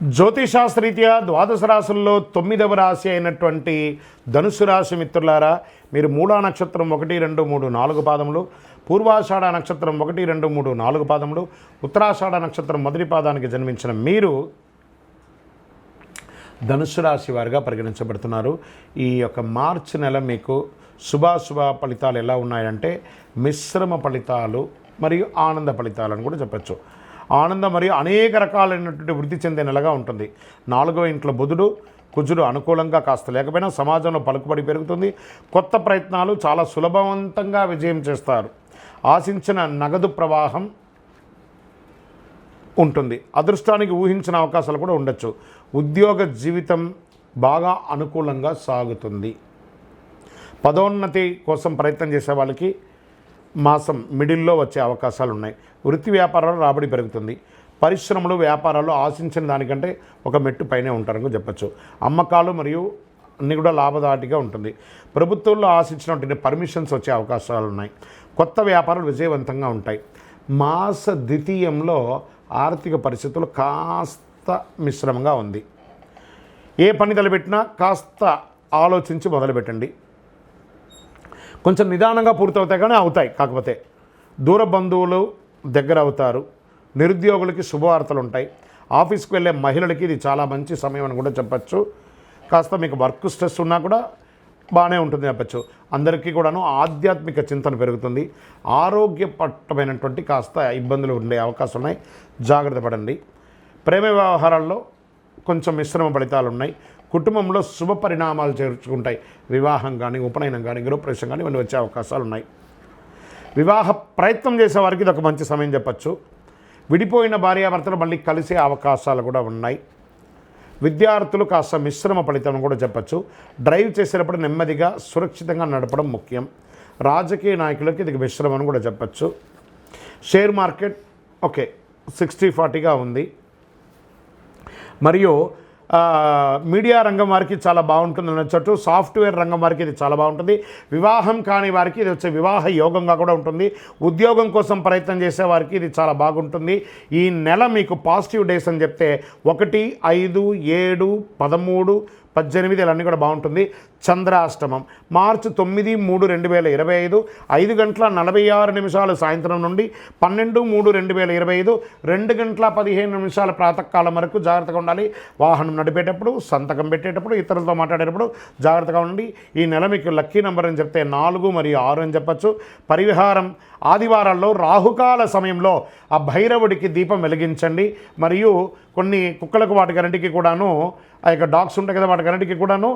జ్యోతిషాస్త్రరీత్యా ద్వాదశ రాశుల్లో 9వ రాశి అయినటువంటి ధనుసు రాశి మిత్రులారా, మీరు మూలా నక్షత్రం 1, 2, 3, 4 పాదములు, పూర్వాషాఢ నక్షత్రం 1, 2, 3, 4 పాదములు, ఉత్తరాషాఢ నక్షత్రం మొదటి పాదానికి జన్మించిన మీరు ధనుసు రాశి వారిగా పరిగణించబడుతున్నారు. ఈ యొక్క మార్చి నెల మీకు శుభాశుభ ఫలితాలు ఎలా ఉన్నాయంటే మిశ్రమ ఫలితాలు మరియు ఆనంద ఫలితాలను కూడా చెప్పచ్చు. ఆనందం మరియు అనేక రకాలైనటువంటి వృద్ధి చెందే నెలగా ఉంటుంది. 4వ ఇంట్లో బుధుడు కుజుడు అనుకూలంగా కాస్త లేకపోయినా సమాజంలో పలుకుబడి పెరుగుతుంది. కొత్త ప్రయత్నాలు చాలా సులభవంతంగా విజయం చేస్తారు. ఆశించిన నగదు ప్రవాహం ఉంటుంది. అదృష్టానికి ఊహించిన అవకాశాలు కూడా ఉండొచ్చు. ఉద్యోగ జీవితం బాగా అనుకూలంగా సాగుతుంది. పదోన్నతి కోసం ప్రయత్నం చేసే వాళ్ళకి మాసం మిడిల్లో వచ్చే అవకాశాలు ఉన్నాయి. వృత్తి వ్యాపారాలు రాబడి పెరుగుతుంది. పరిశ్రమలు వ్యాపారాలు ఆశించిన దానికంటే ఒక మెట్టు పైనే ఉంటారని చెప్పచ్చు. అమ్మకాలు మరియు అన్నీ కూడా లాభదాటిగా ఉంటుంది. ప్రభుత్వంలో ఆశించినటువంటి పర్మిషన్స్ వచ్చే అవకాశాలు ఉన్నాయి. కొత్త వ్యాపారాలు విజయవంతంగా ఉంటాయి. మాస ద్వితీయంలో ఆర్థిక పరిస్థితులు కాస్త మిశ్రమంగా ఉంది. ఏ పని తలపెట్టినా కాస్త ఆలోచించి మొదలుపెట్టండి. కొంచెం నిదానంగా పూర్తవుతాయి కానీ అవుతాయి. కాకపోతే దూర బంధువులు దగ్గర అవుతారు. నిరుద్యోగులకి శుభవార్తలు ఉంటాయి. ఆఫీస్కి వెళ్ళే మహిళలకి ఇది చాలా మంచి సమయం అని కూడా చెప్పచ్చు. కాస్త మీకు వర్క్ స్ట్రెస్ ఉన్నా కూడా బాగానే ఉంటుంది చెప్పచ్చు. అందరికీ కూడాను ఆధ్యాత్మిక చింతన పెరుగుతుంది. ఆరోగ్యపరమైనటువంటి కాస్త ఇబ్బందులు ఉండే అవకాశం ఉన్నాయి. జాగ్రత్త పడండి. ప్రేమ వ్యవహారాల్లో కొంచెం మిశ్రమ ఫలితాలు ఉన్నాయి. కుటుంబంలో శుభ పరిణామాలు చేర్చుకుంటాయి. వివాహం కానీ ఉపనయనం కానీ గృహప్రవేశం కానీ ఇవన్నీ వచ్చే అవకాశాలు ఉన్నాయి. వివాహ ప్రయత్నం చేసే వారికి ఇది ఒక మంచి సమయం చెప్పచ్చు. విడిపోయిన భార్యాభర్తలు మళ్ళీ కలిసే అవకాశాలు కూడా ఉన్నాయి. విద్యార్థులు కాస్త మిశ్రమ ఫలితం కూడా చెప్పచ్చు. డ్రైవ్ చేసేటప్పుడు నెమ్మదిగా సురక్షితంగా నడపడం ముఖ్యం. రాజకీయ నాయకులకి ఇది మిశ్రమం కూడా చెప్పచ్చు. షేర్ మార్కెట్ ఓకే 60-40గా ఉంది. మరియు మీడియా రంగం వారికి చాలా బాగుంటుంది అనొచ్చు. సాఫ్ట్వేర్ రంగం వారికి ఇది చాలా బాగుంటుంది. వివాహం కాని వారికి ఇది వచ్చే వివాహ యోగంగా కూడా ఉంటుంది. ఉద్యోగం కోసం ప్రయత్నం చేసే వారికి ఇది చాలా బాగుంటుంది. ఈ నెల మీకు పాజిటివ్ డేస్ అని చెప్తే 1, 5, 7, 13, 18 ఇవన్నీ కూడా బాగుంటుంది. చంద్రాష్టమం మార్చి 9, 3, 2025 5:46 సాయంత్రం నుండి 12, 3, 2025 2:15 ప్రాతకాలం వరకు జాగ్రత్తగా ఉండాలి. వాహనం నడిపేటప్పుడు, సంతకం పెట్టేటప్పుడు, ఇతరులతో మాట్లాడేటప్పుడు జాగ్రత్తగా ఉండండి. ఈ నెల మీకు లక్కీ నెంబర్ అని చెప్తే 4 మరియు 6 అని చెప్పచ్చు. పరిహారం ఆదివారాల్లో రాహుకాల సమయంలో ఆ భైరవుడికి దీపం వెలిగించండి. మరియు కొన్ని కుక్కలకు వాటికన్నిటికీ కూడాను ఆ యొక్క డాగ్స్ ఉంటాయి కదా వాటికన్నిటికీ కూడాను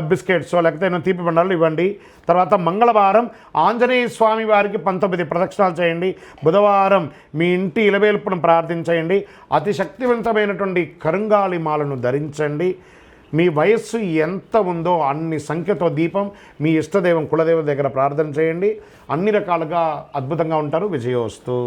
బిస్కెట్స్ లేకపోతే తీపి బండాలు ఇవ్వండి. తర్వాత మంగళవారం ఆంజనేయ స్వామి వారికి 19 ప్రదక్షిణాలు చేయండి. బుధవారం మీ ఇంటి ఇలవేల్పును ప్రార్థించేయండి. అతి శక్తివంతమైనటువంటి కరుంగాలి మాలను ధరించండి. మీ వయస్సు ఎంత ఉందో అన్ని సంఖ్యతో దీపం మీ ఇష్టదైవం కులదేవం దగ్గర ప్రార్థన చేయండి. అన్ని రకాలుగా అద్భుతంగా ఉంటారు. విజయోస్తు.